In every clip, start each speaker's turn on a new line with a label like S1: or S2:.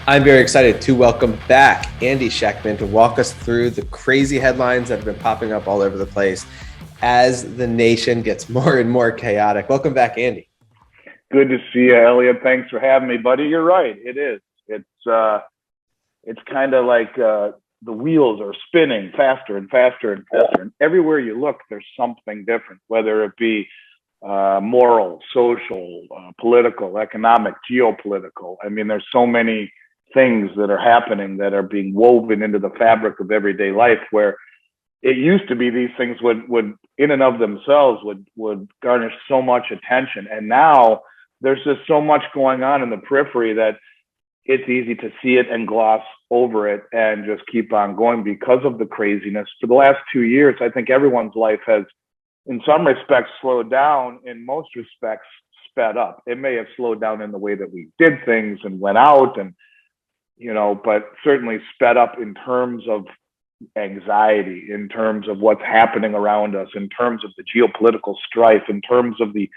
S1: I'm very excited to welcome back Andy Schectman to walk us through the crazy headlines that have been popping up all over the place as the nation gets more and more chaotic. Welcome back, Andy.
S2: Good to see you, Elliot. Thanks for having me, buddy. You're right. It is. It's kind of like the wheels are spinning faster and faster and faster. And everywhere you look, there's something different, whether it be moral, social, political, economic, geopolitical. I mean, there's so many things that are happening that are being woven into the fabric of everyday life, where it used to be these things would in and of themselves would garnish so much attention. And now there's just so much going on in the periphery that it's easy to see it and gloss over it and just keep on going because of the craziness. For the last 2 years, I think everyone's life has, in some respects, slowed down. In most respects, sped up. It may have slowed down in the way that we did things and went out and, but certainly sped up in terms of anxiety, in terms of what's happening around us, in terms of the geopolitical strife, in terms of the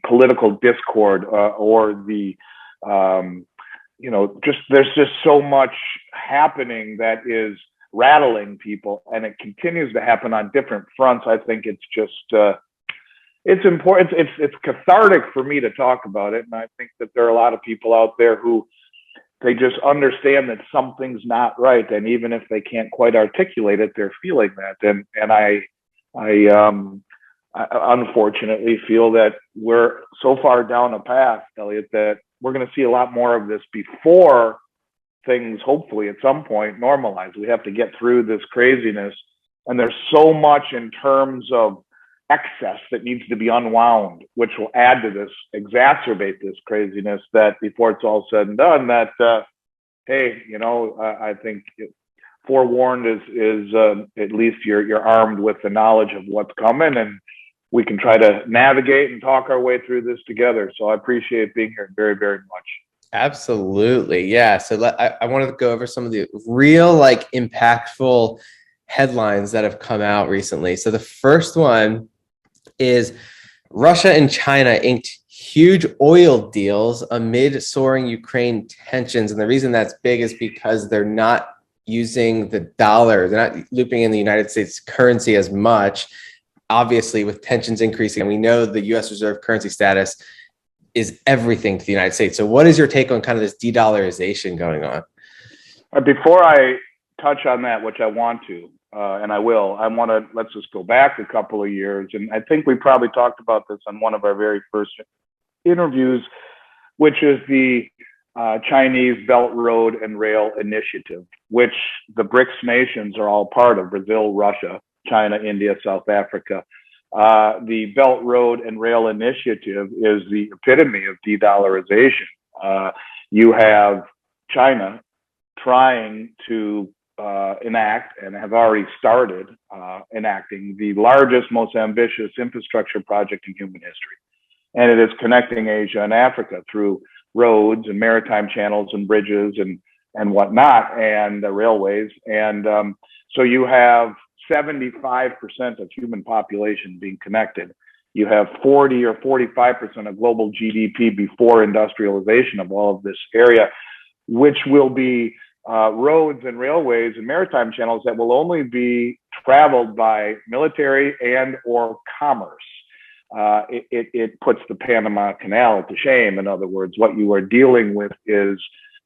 S2: political discord, or the there's just so much happening that is rattling people, and it continues to happen on different fronts. I think it's just it's important. It's cathartic for me to talk about it, and I think that there are a lot of people out there who they just understand that something's not right, and even if they can't quite articulate it, they're feeling that. And I unfortunately feel that we're so far down a path, Elliot, that we're going to see a lot more of this before things, hopefully, at some point normalize. We have to get through this craziness, and there's so much in terms of excess that needs to be unwound, which will add to this, exacerbate this craziness, that before it's all said and done, that I think forewarned is at least you're armed with the knowledge of what's coming, and we can try to navigate and talk our way through this together. So I appreciate being here very, very much.
S1: Absolutely. Yeah. So I wanted to go over some of the real impactful headlines that have come out recently. So the first one is Russia and China inked huge oil deals amid soaring Ukraine tensions. And the reason that's big is because they're not using the dollar. They're not looping in the United States currency as much, obviously, with tensions increasing. And we know the U.S. reserve currency status is everything to the United States. So what is your take on kind of this de-dollarization going on?
S2: Before I touch on that, which I want to, and I will, let's just go back a couple of years. And I think we probably talked about this on one of our very first interviews, which is the Chinese Belt Road and Rail Initiative, which the BRICS nations are all part of: Brazil, Russia, China, India, South Africa. The Belt Road and Rail Initiative is the epitome of de-dollarization. You have China trying to enact, and have already started enacting, the largest, most ambitious infrastructure project in human history. And it is connecting Asia and Africa through roads and maritime channels and bridges and whatnot, and railways. And so you have 75% of human population being connected. You have 40 or 45% of global GDP before industrialization of all of this area, which will be roads and railways and maritime channels that will only be traveled by military and or commerce. It puts the Panama Canal to shame. In other words, what you are dealing with is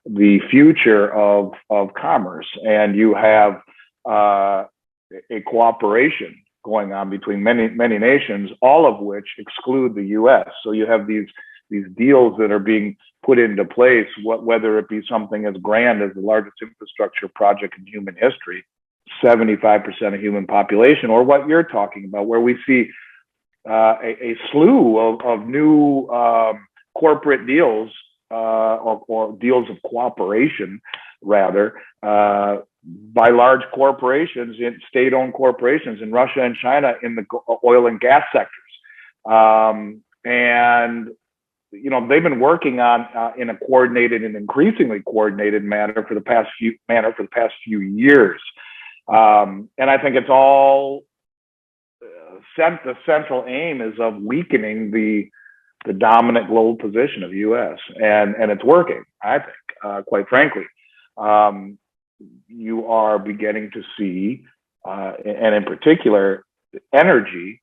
S2: the future of commerce, and you have a cooperation going on between many nations, all of which exclude the U.S. So you have these deals that are being put into place, whether it be something as grand as the largest infrastructure project in human history, 75% of human population, or what you're talking about, where we see a slew of new corporate deals, or deals of cooperation, rather, by large corporations, in state-owned corporations in Russia and China in the oil and gas sectors. And they've been working on in a coordinated and increasingly coordinated manner for the past few years. And I think it's all the central aim is of weakening the dominant global position of the U.S. and it's working, I think. quite frankly. You are beginning to see, and in particular, energy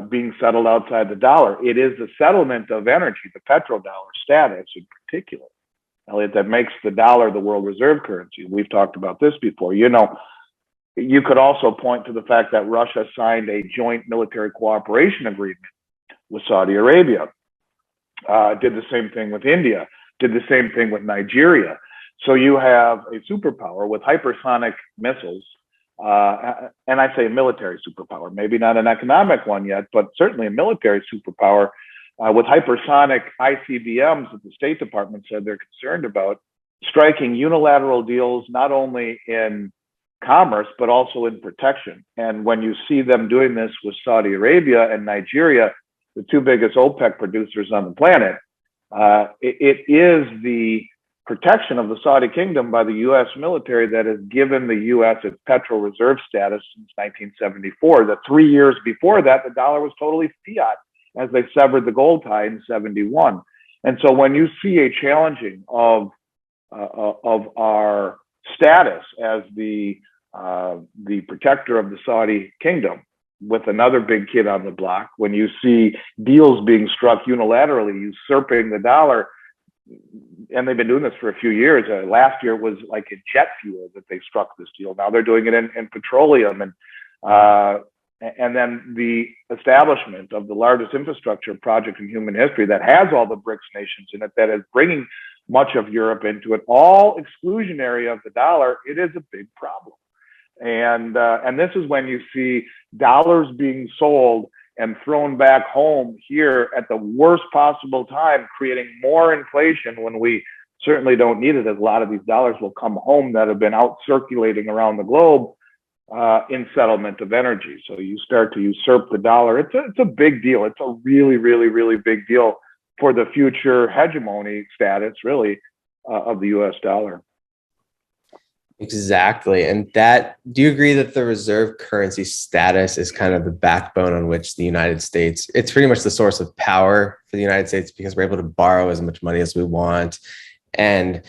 S2: being settled outside the dollar. It is the settlement of energy, the petrodollar status in particular, Elliot, that makes the dollar the world reserve currency. We've talked about this before. You could also point to the fact that Russia signed a joint military cooperation agreement with Saudi Arabia, did the same thing with India, did the same thing with Nigeria. So you have a superpower with hypersonic missiles, and I say a military superpower, maybe not an economic one yet, but certainly a military superpower with hypersonic ICBMs that the State Department said they're concerned about, striking unilateral deals not only in commerce, but also in protection. And when you see them doing this with Saudi Arabia and Nigeria, the two biggest OPEC producers on the planet, it is the protection of the Saudi kingdom by the U.S. military that has given the U.S. its petrol reserve status since 1974. The 3 years before that, the dollar was totally fiat as they severed the gold tie in 71. And so when you see a challenging of our status as the protector of the Saudi kingdom with another big kid on the block, when you see deals being struck unilaterally, usurping the dollar, and they've been doing this for a few years. Last year was like in jet fuel that they struck this deal. Now they're doing it in petroleum, and then the establishment of the largest infrastructure project in human history that has all the BRICS nations in it, that is bringing much of Europe into it, all exclusionary of the dollar. It is a big problem. And this is when you see dollars being sold and thrown back home here at the worst possible time, creating more inflation when we certainly don't need it, as a lot of these dollars will come home that have been out circulating around the globe in settlement of energy. So you start to usurp the dollar. It's a big deal. It's a really, really, really big deal for the future hegemony status, really, of the U.S. dollar.
S1: Exactly. And do you agree that the reserve currency status is kind of the backbone on which the United States, it's pretty much the source of power for the United States because we're able to borrow as much money as we want? And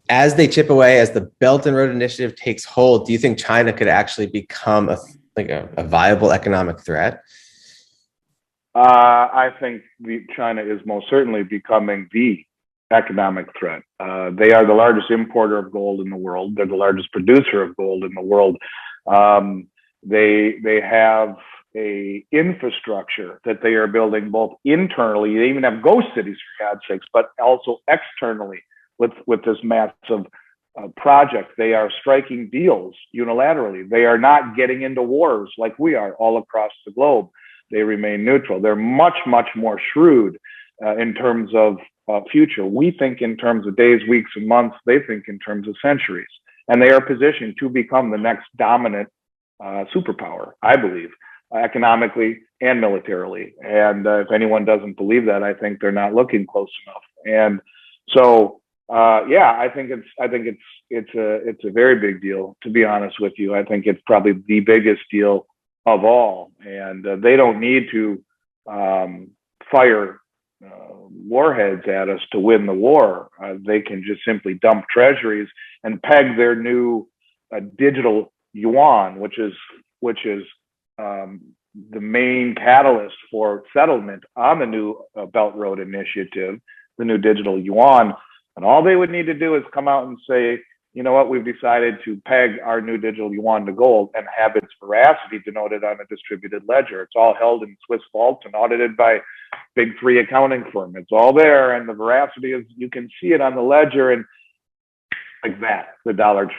S1: as they chip away, as the Belt and Road Initiative takes hold, do you think China could actually become a viable economic threat?
S2: I think China is most certainly becoming the economic threat. They are the largest importer of gold in the world. They're the largest producer of gold in the world. They have a infrastructure that they are building both internally. They even have ghost cities, for God's sakes, but also externally with this massive project. They are striking deals unilaterally. They are not getting into wars like we are all across the globe. They remain neutral. They're much, much more shrewd in terms of future. We think in terms of days, weeks, and months. They think in terms of centuries. And they are positioned to become the next dominant superpower, I believe, economically and militarily. And if anyone doesn't believe that, I think they're not looking close enough. And so, I think it's a very big deal, to be honest with you. I think it's probably the biggest deal of all. And they don't need to fire warheads at us to win the war. They can just simply dump treasuries and peg their new digital yuan, which is the main catalyst for settlement on the new Belt Road Initiative, the new digital yuan. And all they would need to do is come out and say, you know what, we've decided to peg our new digital yuan to gold and have its veracity denoted on a distributed ledger. It's all held in Swiss vaults and audited by big three accounting firm. It's all there, and the veracity is, you can see it on the ledger, and like that, the dollar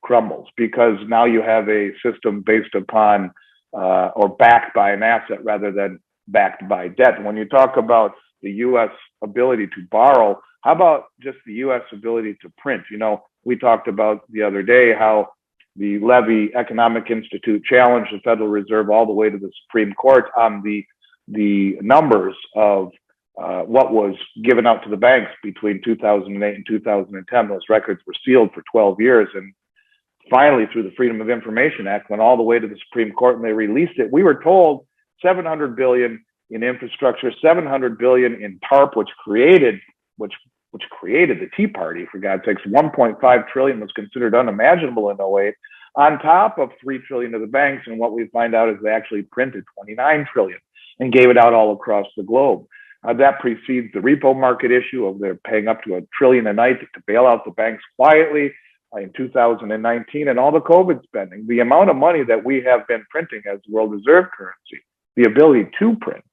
S2: crumbles, because now you have a system based upon or backed by an asset rather than backed by debt. And when you talk about the U.S. ability to borrow, how about just the U.S. ability to print? You know, we talked about the other day how the Levy Economic Institute challenged the Federal Reserve all the way to the Supreme Court on the numbers of what was given out to the banks between 2008 and 2010. Those records were sealed for 12 years. And finally, through the Freedom of Information Act, went all the way to the Supreme Court and they released it. We were told $700 billion in infrastructure, $700 billion in TARP, which which created the Tea Party, for God's sakes. 1.5 trillion was considered unimaginable in '08, on top of 3 trillion to the banks. And what we find out is they actually printed 29 trillion and gave it out all across the globe. That precedes the repo market issue of they're paying up to $1 trillion a night to bail out the banks quietly in 2019, and all the COVID spending. The amount of money that we have been printing as world reserve currency, the ability to print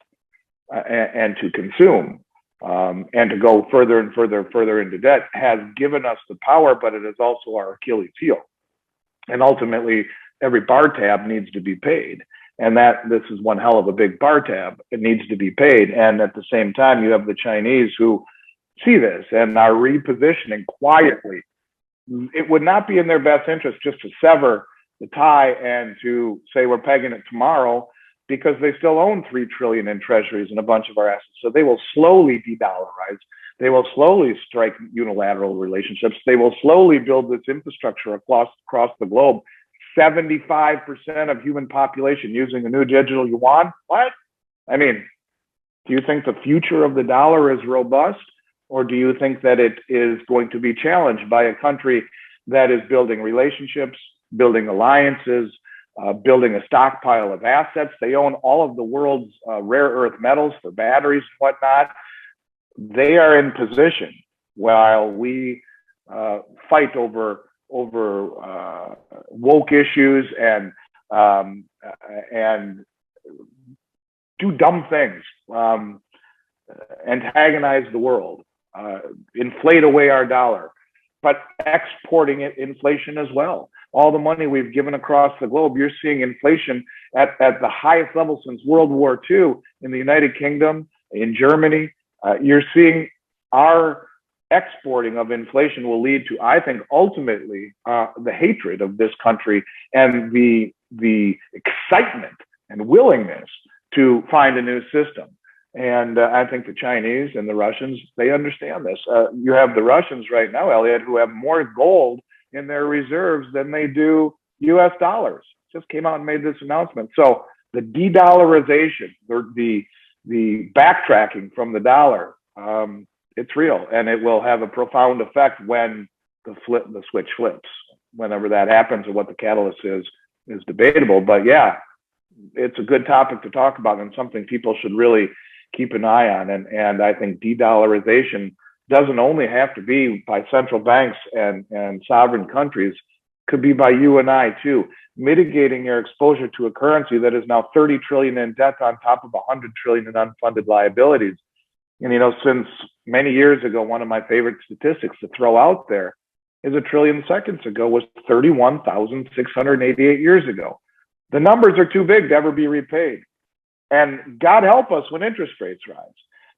S2: and to consume and to go further and further into debt, has given us the power, but it is also our Achilles heel. And ultimately, every bar tab needs to be paid. And this is one hell of a big bar tab. It needs to be paid. And at the same time, you have the Chinese who see this and are repositioning quietly. It would not be in their best interest just to sever the tie and to say we're pegging it tomorrow, because they still own 3 trillion in treasuries and a bunch of our assets. So they will slowly de-dollarize. They will slowly strike unilateral relationships. They will slowly build this infrastructure across the globe. 75% of human population using a new digital yuan. What? I mean, do you think the future of the dollar is robust? Or do you think that it is going to be challenged by a country that is building relationships, building alliances, building a stockpile of assets? They own all of the world's rare earth metals for batteries and whatnot. They are in position while we fight over woke issues and do dumb things, antagonize the world, inflate away our dollar, but exporting it inflation as well. All the money we've given across the globe, you're seeing inflation at the highest level since World War II in the United Kingdom, in Germany. You're seeing our exporting of inflation will lead to, I think, ultimately the hatred of this country and the excitement and willingness to find a new system. And I think the Chinese and the Russians, they understand this. You have the Russians right now, Elliot, who have more gold in their reserves than they do US dollars. Just came out and made this announcement. So the de-dollarization, the backtracking from the dollar, it's real, and it will have a profound effect when the switch flips. Whenever that happens, or what the catalyst is debatable. But yeah, it's a good topic to talk about and something people should really keep an eye on. And I think de-dollarization doesn't only have to be by central banks and sovereign countries, could be by you and I too. Mitigating your exposure to a currency that is now 30 trillion in debt on top of 100 trillion in unfunded liabilities. And, you know, since many years ago, one of my favorite statistics to throw out there is 1 trillion seconds ago was 31,688 years ago. The numbers are too big to ever be repaid. And God help us when interest rates rise,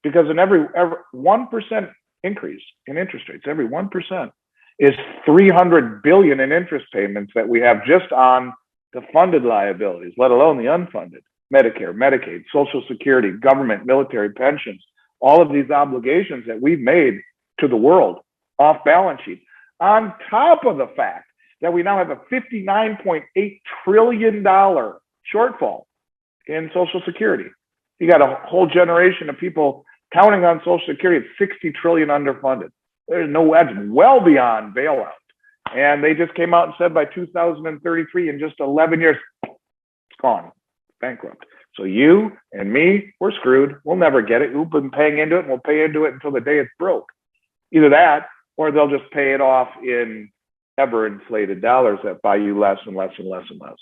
S2: because in every 1% increase in interest rates, every 1% is 300 billion in interest payments that we have just on the funded liabilities, let alone the unfunded. Medicare, Medicaid, Social Security, government, military pensions, all of these obligations that we've made to the world off balance sheet, on top of the fact that we now have a $59.8 trillion shortfall in Social Security. You got a whole generation of people counting on Social Security at 60 trillion underfunded. There's no edge, well beyond bailout. And they just came out and said by 2033, in just 11 years, it's gone, bankrupt. So you and me, we're screwed. We'll never get it. We've been paying into it, and we'll pay into it until the day it's broke. Either that, or they'll just pay it off in ever inflated dollars that buy you less and less and less and less.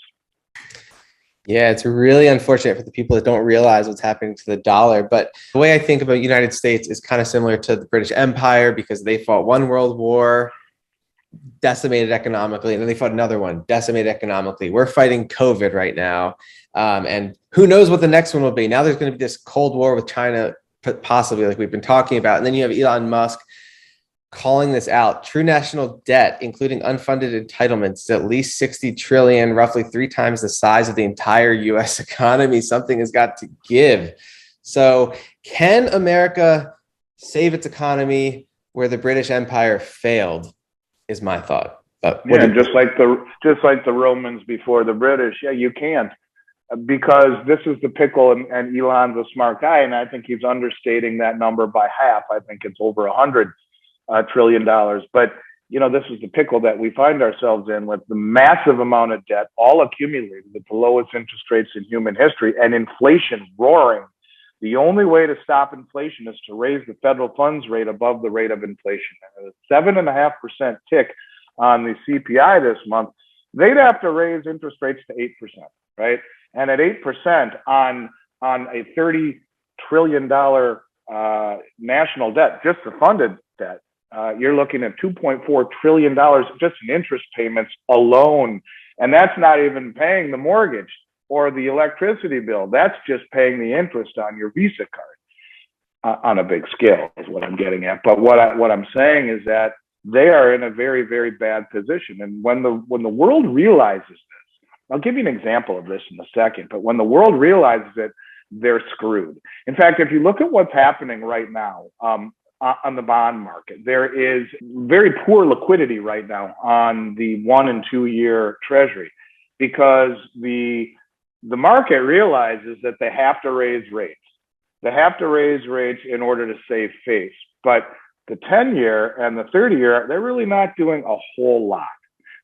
S1: Yeah, it's really unfortunate for the people that don't realize what's happening to the dollar. But the way I think about the United States is kind of similar to the British Empire, because they fought one world war, decimated economically, and then they fought another one, decimated economically. We're fighting COVID right now. And who knows what the next one will be. Now there's going to be this Cold War with China, possibly, like we've been talking about. And then you have Elon Musk calling this out. True national debt, including unfunded entitlements, is at least 60 trillion, roughly 3 times the size of the entire US economy. Something has got to give. So can America save its economy where the British Empire failed, is my thought.
S2: Just like the Romans before the British. Yeah, you can't, because this is the pickle, and Elon's a smart guy, and I think he's understating that number by half. I think it's over 100. trillion. But this is the pickle that we find ourselves in, with the massive amount of debt all accumulated at the lowest interest rates in human history, and inflation roaring. The only way to stop inflation is to raise the federal funds rate above the rate of inflation. And a 7.5% tick on the CPI this month, they'd have to raise interest rates to 8%, right? And at 8% on a $30 trillion national debt, just the funded debt, you're looking at $2.4 trillion just in interest payments alone. And that's not even paying the mortgage or the electricity bill. That's just paying the interest on your Visa card on a big scale, is what I'm getting at. But what I'm saying is that they are in a very, very bad position. And when the world realizes this, I'll give you an example of this in a second, but when the world realizes it, they're screwed. In fact, if you look at what's happening right now on the bond market, there is very poor liquidity right now on the 1 and 2 year treasury, because the market realizes that they have to raise rates. They have to raise rates in order to save face. But the 10-year and the 30-year, they're really not doing a whole lot,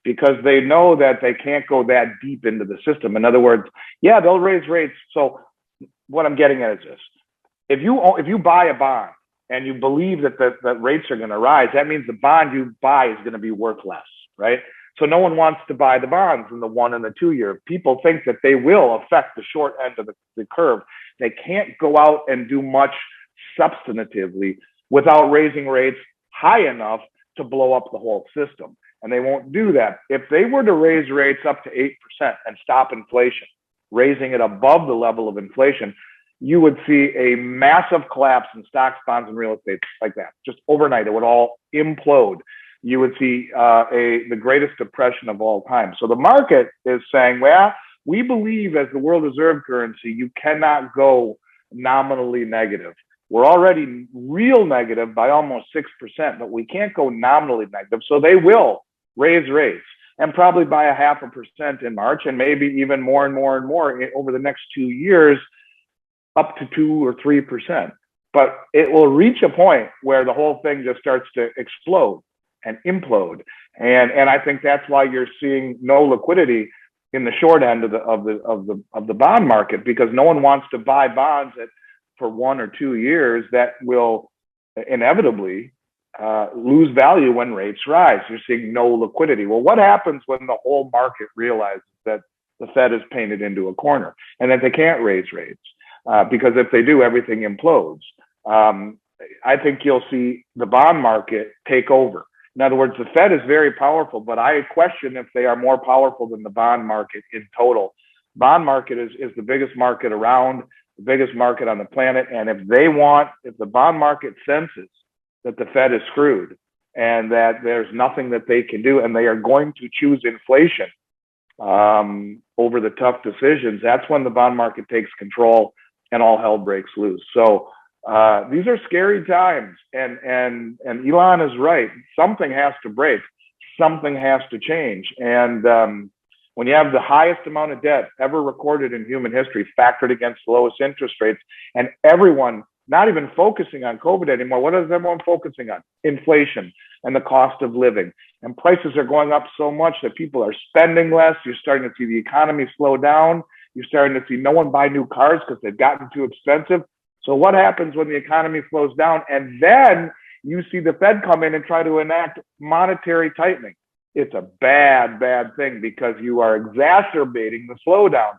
S2: because they know that they can't go that deep into the system. In other words, yeah, they'll raise rates. So what I'm getting at is this: if you buy a bond and you believe that rates are going to rise, that means the bond you buy is going to be worth less, right? So no one wants to buy the bonds in the 1 and the 2 year. People think that they will affect the short end of the curve. They can't go out and do much substantively without raising rates high enough to blow up the whole system. And they won't do that. If they were to raise rates up to 8% and stop inflation, raising it above the level of inflation, you would see a massive collapse in stocks, bonds, and real estate like that. Just overnight, it would all implode. You would see the greatest depression of all time. So the market is saying, well, we believe as the world reserve currency, you cannot go nominally negative. We're already real negative by almost 6%, but we can't go nominally negative. So they will raise rates, and probably by 0.5% in March, and maybe even more and more and more over the next 2 years, up to 2 or 3%. But it will reach a point where the whole thing just starts to explode and implode. And I think that's why you're seeing no liquidity in the short end of the bond market, because no one wants to buy bonds for 1 or 2 years that will inevitably lose value when rates rise. You're seeing no liquidity. Well, what happens when the whole market realizes that the Fed is painted into a corner and that they can't raise rates? Because if they do, everything implodes. I think you'll see the bond market take over. In other words, the Fed is very powerful, but I question if they are more powerful than the bond market in total. Bond market is the biggest market around, the biggest market on the planet. And if the bond market senses that the Fed is screwed and that there's nothing that they can do, and they are going to choose inflation over the tough decisions, that's when the bond market takes control and all hell breaks loose. So these are scary times, and Elon is right. Something has to break. Something has to change. And when you have the highest amount of debt ever recorded in human history factored against the lowest interest rates, and everyone not even focusing on COVID anymore, what is everyone focusing on? Inflation and the cost of living. And prices are going up so much that people are spending less. You're starting to see the economy slow down. You're starting to see no one buy new cars because they've gotten too expensive. So what happens when the economy slows down? And then you see the Fed come in and try to enact monetary tightening. It's a bad, bad thing, because you are exacerbating the slowdown.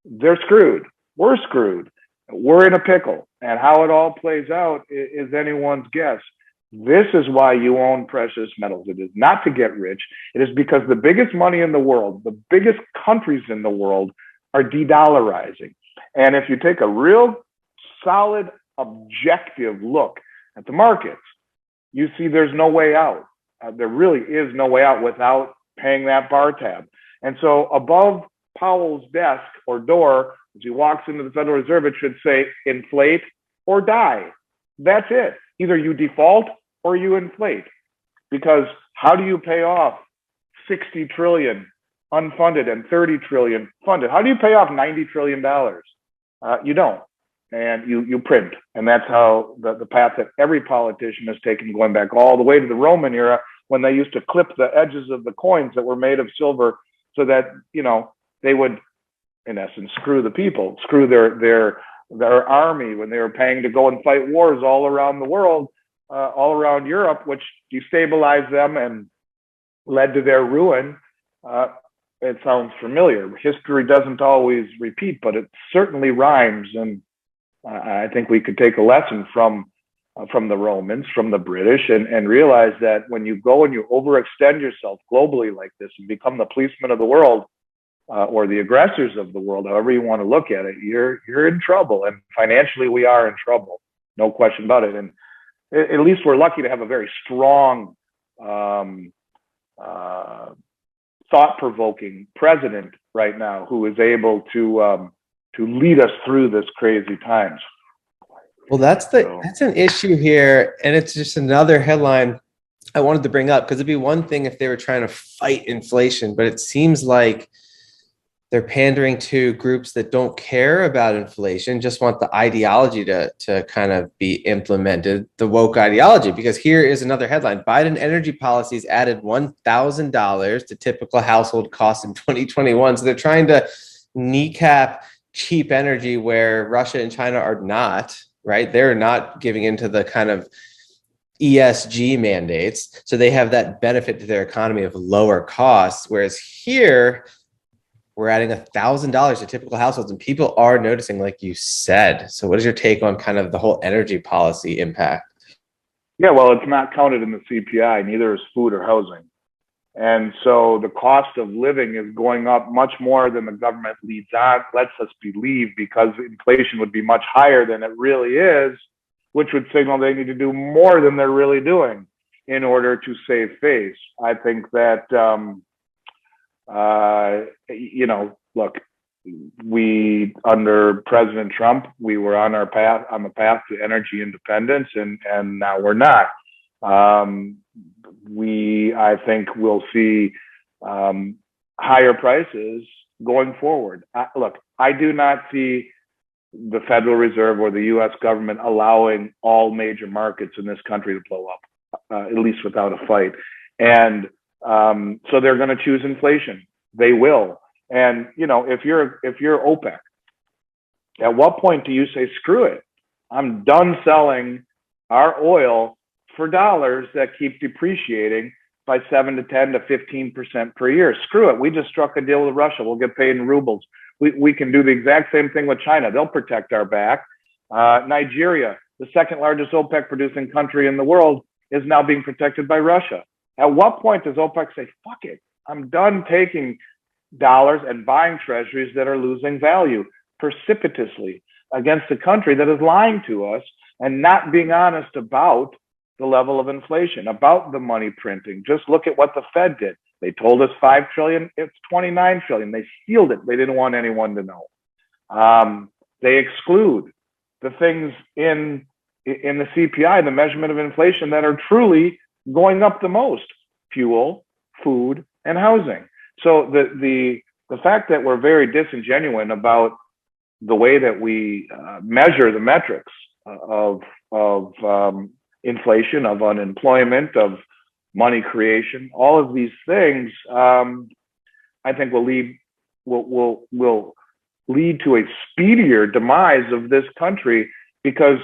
S2: They're screwed. We're screwed. We're in a pickle. And how it all plays out is anyone's guess. This is why you own precious metals. It is not to get rich. It is because the biggest money in the world, the biggest countries in the world are de-dollarizing. And if you take a real solid, objective look at the markets, you see there's no way out. There really is no way out without paying that bar tab. And so above Powell's desk or door, as he walks into the Federal Reserve, it should say inflate or die. That's it. Either you default or you inflate. Because how do you pay off 60 trillion unfunded and 30 trillion funded? How do you pay off $90 trillion? You don't. and you print. And that's how the path that every politician has taken, going back all the way to the Roman era, when they used to clip the edges of the coins that were made of silver so that, they would, in essence, screw the people, screw their army when they were paying to go and fight wars all around the world, all around Europe, which destabilized them and led to their ruin. It sounds familiar. History doesn't always repeat, but it certainly rhymes. And I think we could take a lesson from the Romans, from the British, and realize that when you go and you overextend yourself globally like this and become the policeman of the world, or the aggressors of the world, however you want to look at it, you're in trouble. And financially, we are in trouble, no question about it. And at least we're lucky to have a very strong, thought-provoking president right now who is able to lead us through this crazy times.
S1: Well, that's an issue here, and it's just another headline I wanted to bring up, because it'd be one thing if they were trying to fight inflation, but it seems like they're pandering to groups that don't care about inflation, just want the ideology to kind of be implemented, the woke ideology. Because here is another headline: Biden energy policies added $1,000 to typical household costs in 2021. So they're trying to kneecap cheap energy where Russia and China are not, right? They're not giving into the kind of ESG mandates. So they have that benefit to their economy of lower costs. Whereas here, we're adding $1,000 to typical households, and people are noticing, like you said. So what is your take on kind of the whole energy policy impact?
S2: Yeah, well, it's not counted in the CPI, neither is food or housing. And so the cost of living is going up much more than the government lets us believe, because inflation would be much higher than it really is, which would signal they need to do more than they're really doing in order to save face. I think that, look, we, under President Trump, we were on the path to energy independence, and now we're not. I think we'll see higher prices going forward. I do not see the Federal Reserve or the U.S. government allowing all major markets in this country to blow up, at least without a fight. And so they're going to choose inflation. They will. And if you're OPEC, at what point do you say, screw it, I'm done selling our oil for dollars that keep depreciating by 7 to 10 to 15% per year? Screw it. We just struck a deal with Russia. We'll get paid in rubles. We can do the exact same thing with China. They'll protect our back. Nigeria, the second largest OPEC producing country in the world, is now being protected by Russia. At what point does OPEC say, fuck it, I'm done taking dollars and buying treasuries that are losing value precipitously against a country that is lying to us and not being honest about the level of inflation, about the money printing? Just look at what the Fed did. They told us 5 trillion, it's 29 trillion. They sealed it. They didn't want anyone to know. They exclude the things in the CPI, the measurement of inflation, that are truly going up the most: fuel, food, and housing. So the fact that we're very disingenuous about the way that we measure the metrics of inflation, of unemployment, of money creation, all of these things, I think will lead to a speedier demise of this country, because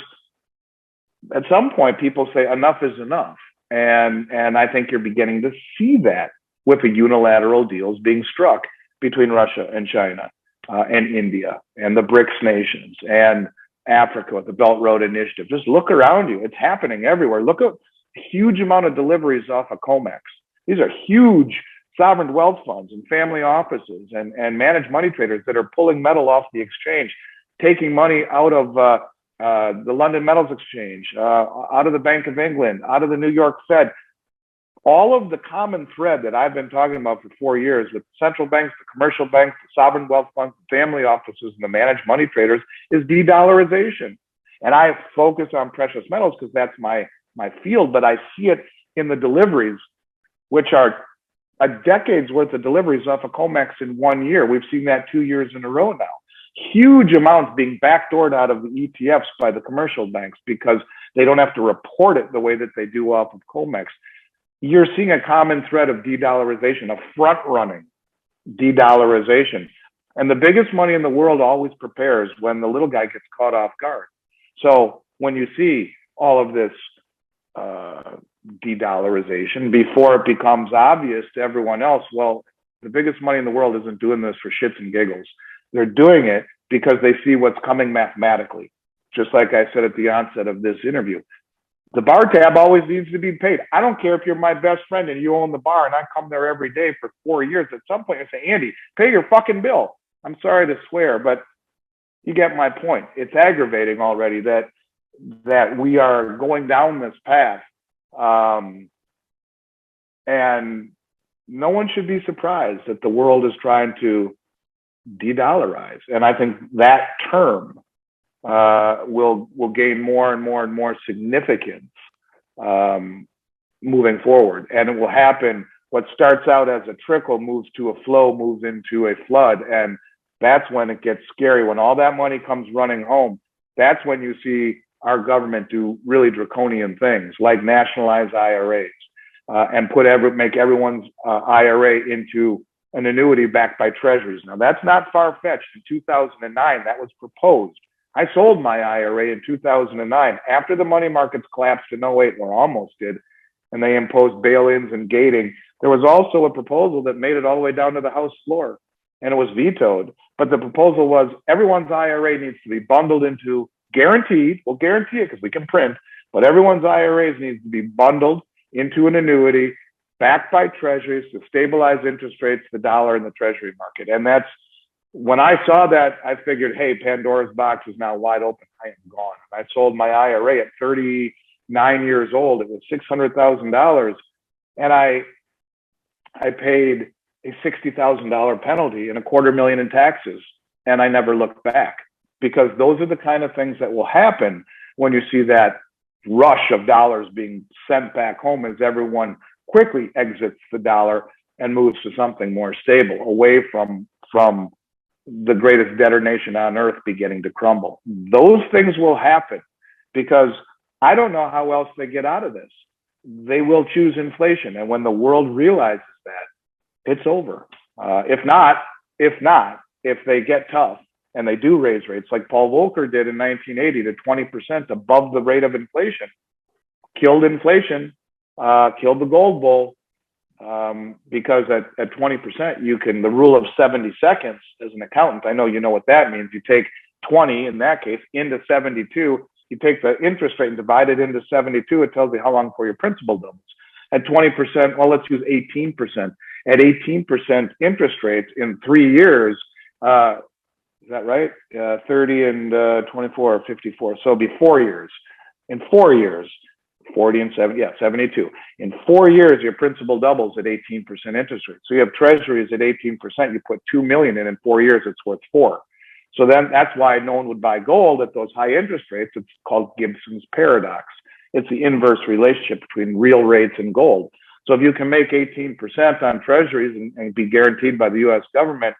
S2: at some point people say enough is enough. And I think you're beginning to see that with the unilateral deals being struck between Russia and China, and India and the BRICS nations and Africa with the Belt Road Initiative. Just look around you. It's happening everywhere. Look at a huge amount of deliveries off of COMEX. These are huge sovereign wealth funds and family offices and managed money traders that are pulling metal off the exchange, taking money out of the London Metals Exchange, out of the Bank of England, out of the New York Fed. All of the common thread that I've been talking about for 4 years with central banks, the commercial banks, the sovereign wealth funds, the family offices, and the managed money traders is de-dollarization. And I focus on precious metals because that's my field, but I see it in the deliveries, which are a decade's worth of deliveries off of COMEX in 1 year. We've seen that 2 years in a row now. huge amounts being backdoored out of the ETFs by the commercial banks because they don't have to report it the way that they do off of COMEX. You're seeing a common thread of de-dollarization, a front-running de-dollarization. And the biggest money in the world always prepares when the little guy gets caught off guard. So when you see all of this de-dollarization, before it becomes obvious to everyone else, well, the biggest money in the world isn't doing this for shits and giggles. They're doing it because they see what's coming mathematically. Just like I said at the onset of this interview, the bar tab always needs to be paid. I don't care if you're my best friend and you own the bar and I come there every day for 4 years. At some point, I say, Andy, pay your fucking bill. I'm sorry to swear, but you get my point. It's aggravating already that we are going down this path. And no one should be surprised that the world is trying to de-dollarize. And I think that term will gain more and more and more significance moving forward. And it will happen. What starts out as a trickle moves to a flow, moves into a flood. And that's when it gets scary. When all that money comes running home, that's when you see our government do really draconian things like nationalize IRAs and make everyone's IRA into an annuity backed by treasuries. Now, that's not far-fetched. In 2009, that was proposed. I sold my IRA in 2009 after the money markets collapsed in 08, or almost did, and they imposed bail-ins and gating. There was also a proposal that made it all the way down to the House floor, and it was vetoed. But the proposal was everyone's IRA needs to be bundled into guaranteed. We'll guarantee it because we can print, but everyone's IRAs needs to be bundled into an annuity backed by treasuries to stabilize interest rates, the dollar, and the treasury market. And that's when I saw that, I figured, hey, Pandora's box is now wide open. I am gone. I sold my IRA at 39 years old. It was $600,000, and I paid a $60,000 penalty and $250,000 in taxes, and I never looked back, because those are the kind of things that will happen when you see that rush of dollars being sent back home as everyone quickly exits the dollar and moves to something more stable, away from the greatest debtor nation on earth beginning to crumble. Those things will happen because I don't know how else they get out of this. They will choose inflation. And when the world realizes that, it's over. If they get tough and they do raise rates like Paul Volcker did in 1980 to 20% above the rate of inflation, killed inflation, killed the gold bull. Because at 20%, you can, the rule of 70 seconds as an accountant, I know you know what that means. You take 20, in that case, into 72, you take the interest rate and divide it into 72, it tells you how long for your principal doubles. At 20%, well, let's use 18%. At 18% interest rates in 3 years, is that right? 30 and 24, 54. So it'll be 4 years. In 4 years, 40 and 70, yeah, 72. In 4 years, your principal doubles at 18% interest rate. So you have treasuries at 18%. You put $2 million in 4 years, it's worth $4 million. So then that's why no one would buy gold at those high interest rates. It's called Gibson's paradox. It's the inverse relationship between real rates and gold. So if you can make 18% on treasuries and be guaranteed by the US government,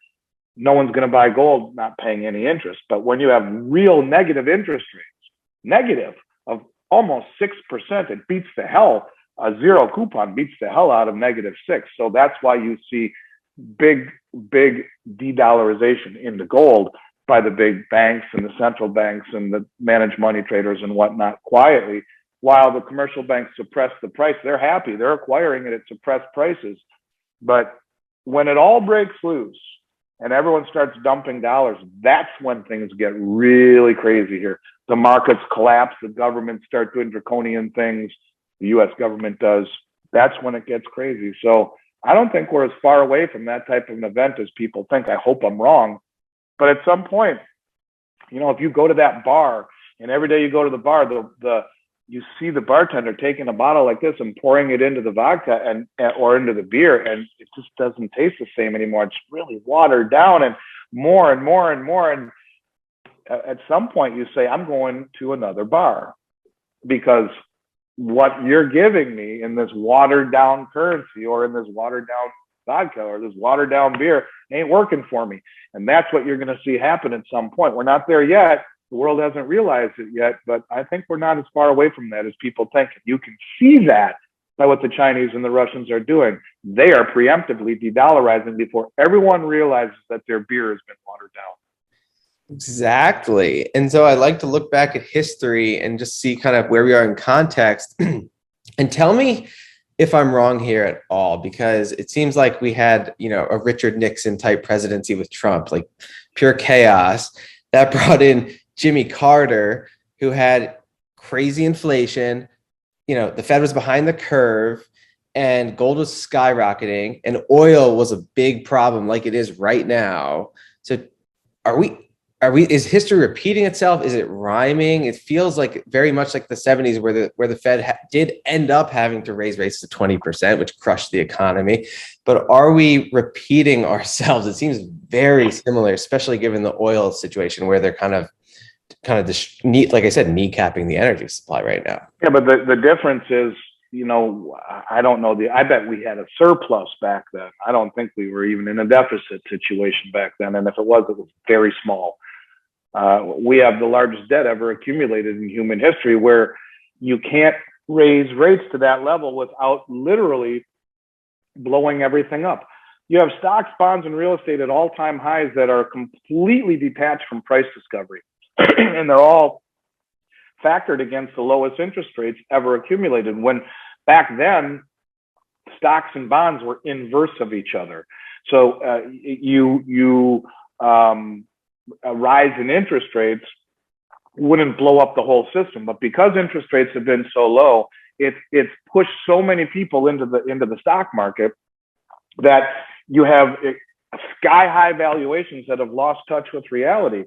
S2: no one's going to buy gold not paying any interest. But when you have real negative interest rates, negative of almost 6%, it beats the hell. A zero coupon beats the hell out of -6. So that's why you see big de-dollarization into gold by the big banks and the central banks and the managed money traders and whatnot quietly, while the commercial banks suppress the price. They're happy. They're acquiring it at suppressed prices. But when it all breaks loose and everyone starts dumping dollars, that's when things get really crazy here. The markets collapse, the government start doing draconian things, the US government does. That's when it gets crazy. So I don't think we're as far away from that type of an event as people think. I hope I'm wrong. But at some point, you know, if you go to that bar and every day you go to the bar, you see the bartender taking a bottle like this and pouring it into the vodka or into the beer, and it just doesn't taste the same anymore. It's really watered down and more and more and more. And at some point you say, I'm going to another bar, because what you're giving me in this watered down currency or in this watered down vodka or this watered down beer ain't working for me. And that's what you're going to see happen at some point. We're not there yet. The world hasn't realized it yet, but I think we're not as far away from that as people think. You can see that by what the Chinese and the Russians are doing. They are preemptively de-dollarizing before everyone realizes that their beer has been watered down.
S1: Exactly. And so I like to look back at history and just see kind of where we are in context. And tell me if I'm wrong here at all, because it seems like we had, a Richard Nixon type presidency with Trump, like pure chaos that brought in Jimmy Carter, who had crazy inflation. The Fed was behind the curve and gold was skyrocketing and oil was a big problem like it is right now. So is history repeating itself? Is it rhyming? It feels like very much like the 70s where the Fed did end up having to raise rates to 20%, which crushed the economy. But are we repeating ourselves? It seems very similar, especially given the oil situation where they're kind of like I said, kneecapping the energy supply right now.
S2: Yeah, but the difference is, I don't know. I bet we had a surplus back then. I don't think we were even in a deficit situation back then. And if it was very small. We have the largest debt ever accumulated in human history, where you can't raise rates to that level without literally blowing everything up. You have stocks, bonds, and real estate at all-time highs that are completely detached from price discovery. And they're all factored against the lowest interest rates ever accumulated. When back then, stocks and bonds were inverse of each other. So a rise in interest rates wouldn't blow up the whole system, but because interest rates have been so low, it's pushed so many people into the stock market that you have sky high valuations that have lost touch with reality.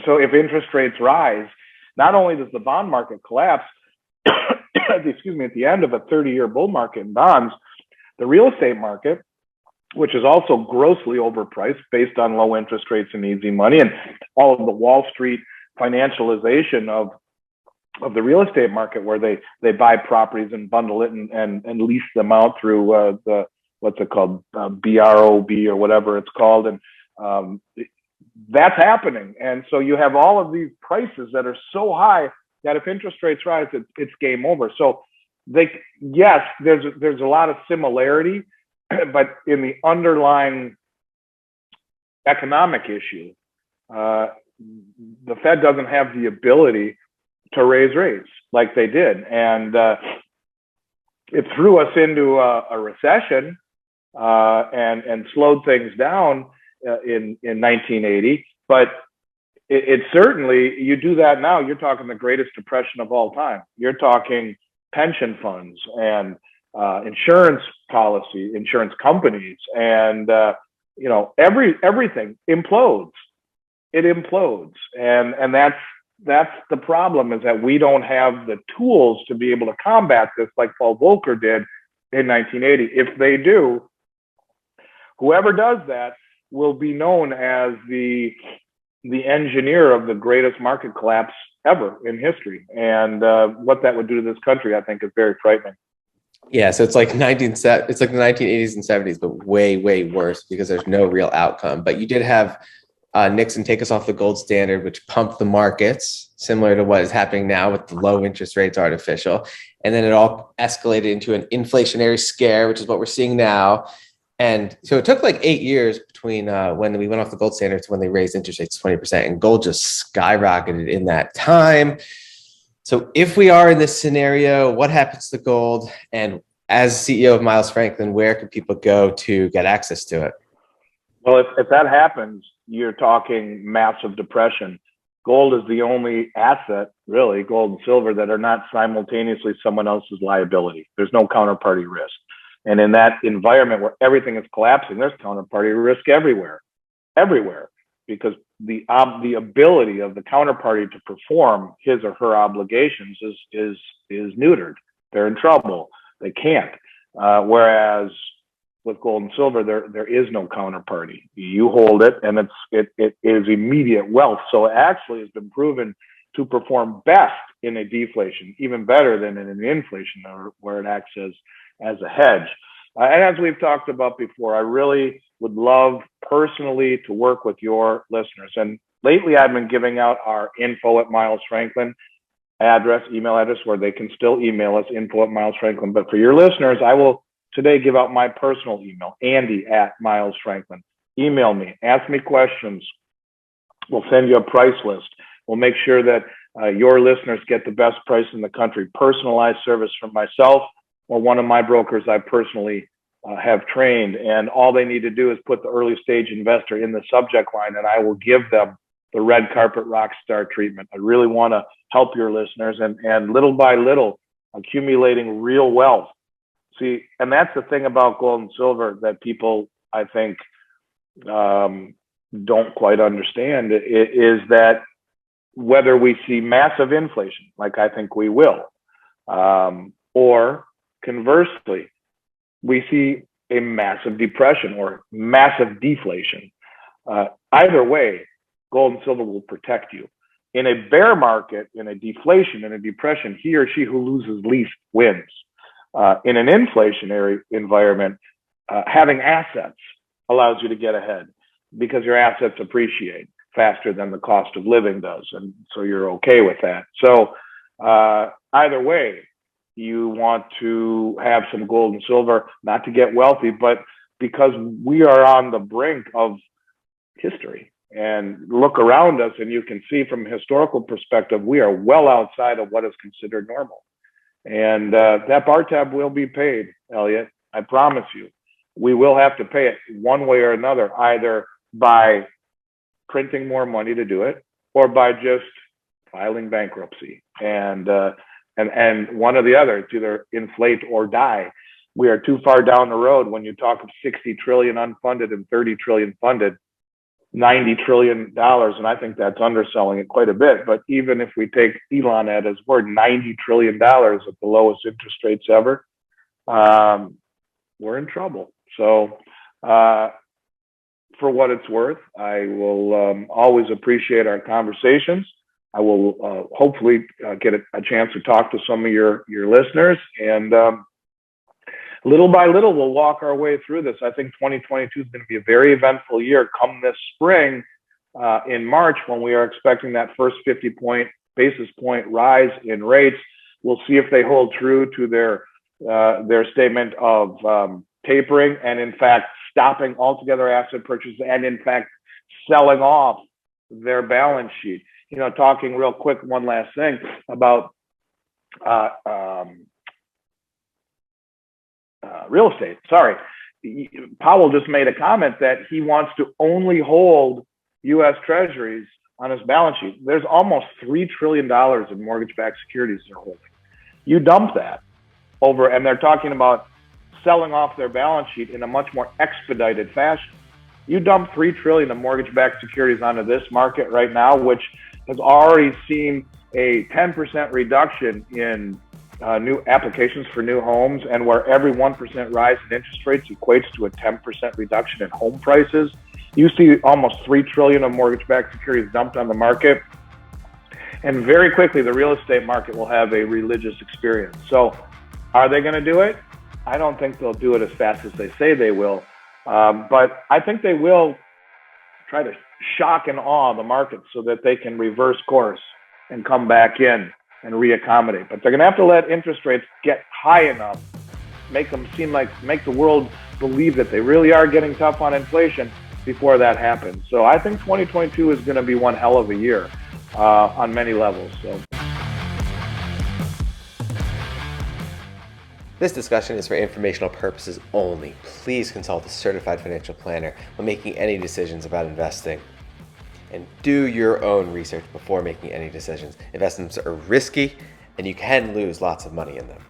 S2: So if interest rates rise, not only does the bond market collapse, excuse me, at the end of a 30-year bull market in bonds, the real estate market, which is also grossly overpriced based on low interest rates and easy money, and all of the Wall Street financialization of the real estate market, where they buy properties and bundle it and lease them out through the what's it called, BROB or whatever it's called, and that's happening. And so you have all of these prices that are so high that if interest rates rise, it's game over. So yes, there's a lot of similarity. But in the underlying economic issue, the Fed doesn't have the ability to raise rates like they did. And it threw us into a recession and slowed things down in 1980. But it certainly, you do that now, you're talking the greatest depression of all time. You're talking pension funds and insurance policy, insurance companies, and everything implodes. It implodes, and that's the problem, is that we don't have the tools to be able to combat this like Paul Volcker did in 1980. If they do, whoever does that will be known as the engineer of the greatest market collapse ever in history. And what that would do to this country, I think, is very frightening.
S1: Yeah, so it's like the 1980s and 70s, but way, way worse because there's no real outcome. But you did have Nixon take us off the gold standard, which pumped the markets, similar to what is happening now with the low interest rates artificial. And then it all escalated into an inflationary scare, which is what we're seeing now. And so it took like 8 years between when we went off the gold standard to when they raised interest rates 20%, and gold just skyrocketed in that time. So if we are in this scenario, what happens to gold? And as CEO of Miles Franklin, where can people go to get access to it?
S2: Well, if that happens, you're talking massive depression. Gold is the only asset, really, gold and silver, that are not simultaneously someone else's liability. There's no counterparty risk. And in that environment where everything is collapsing, there's counterparty risk everywhere, because the ability of the counterparty to perform his or her obligations is neutered. They're in trouble. They can't. Whereas with gold and silver, there is no counterparty. You hold it, and it is immediate wealth. So it actually has been proven to perform best in a deflation, even better than in an inflation, where it acts as a hedge. And as we've talked about before, I really would love personally to work with your listeners. And lately, I've been giving out our info@MilesFranklin email address, where they can still email us, info@MilesFranklin. But for your listeners, I will today give out my personal email, Andy@MilesFranklin. Email me, ask me questions. We'll send you a price list. We'll make sure that your listeners get the best price in the country. Personalized service from myself or one of my brokers I personally have trained. And all they need to do is put the early stage investor in the subject line, and I will give them the red carpet rock star treatment. I really want to help your listeners, and little by little, accumulating real wealth. See, and that's the thing about gold and silver that people, I think, don't quite understand, is that whether we see massive inflation, like I think we will, or conversely, we see a massive depression or massive deflation. Either way, gold and silver will protect you. In a bear market, in a deflation, in a depression, he or she who loses least wins. In an inflationary environment, having assets allows you to get ahead because your assets appreciate faster than the cost of living does. And so you're okay with that. So either way, you want to have some gold and silver, not to get wealthy, but because we are on the brink of history. And look around us and you can see from a historical perspective, we are well outside of what is considered normal. And that bar tab will be paid, Elliot. I promise you. We will have to pay it one way or another, either by printing more money to do it or by just filing bankruptcy. And one or the other, it's either inflate or die. We are too far down the road when you talk of 60 trillion unfunded and 30 trillion funded. $90 trillion, and I think that's underselling it quite a bit. But even if we take Elon at his word, $90 trillion at the lowest interest rates ever, we're in trouble. So for what it's worth, I will always appreciate our conversations. I will hopefully get a chance to talk to some of your listeners, and little by little, we'll walk our way through this. I think 2022 is going to be a very eventful year. Come this spring, in March, when we are expecting that first 50 basis point rise in rates, we'll see if they hold true to their statement of tapering and, in fact, stopping altogether asset purchases and, in fact, selling off their balance sheet. You know, talking real quick, one last thing about real estate. Sorry. Powell just made a comment that he wants to only hold U.S. Treasuries on his balance sheet. There's almost $3 trillion in mortgage-backed securities they're holding. You dump that over, and they're talking about selling off their balance sheet in a much more expedited fashion. You dump $3 trillion of mortgage-backed securities onto this market right now, which has already seen a 10% reduction in new applications for new homes, and where every 1% rise in interest rates equates to a 10% reduction in home prices. You see almost $3 trillion of mortgage-backed securities dumped on the market, and very quickly the real estate market will have a religious experience. So are they going to do it? I don't think they'll do it as fast as they say they will, but I think they will try to shock and awe the market so that they can reverse course and come back in and reaccommodate. But they're going to have to let interest rates get high enough, make the world believe that they really are getting tough on inflation before that happens. So I think 2022 is going to be one hell of a year on many levels. So.
S1: This discussion is for informational purposes only. Please consult a certified financial planner when making any decisions about investing. And do your own research before making any decisions. Investments are risky, and you can lose lots of money in them.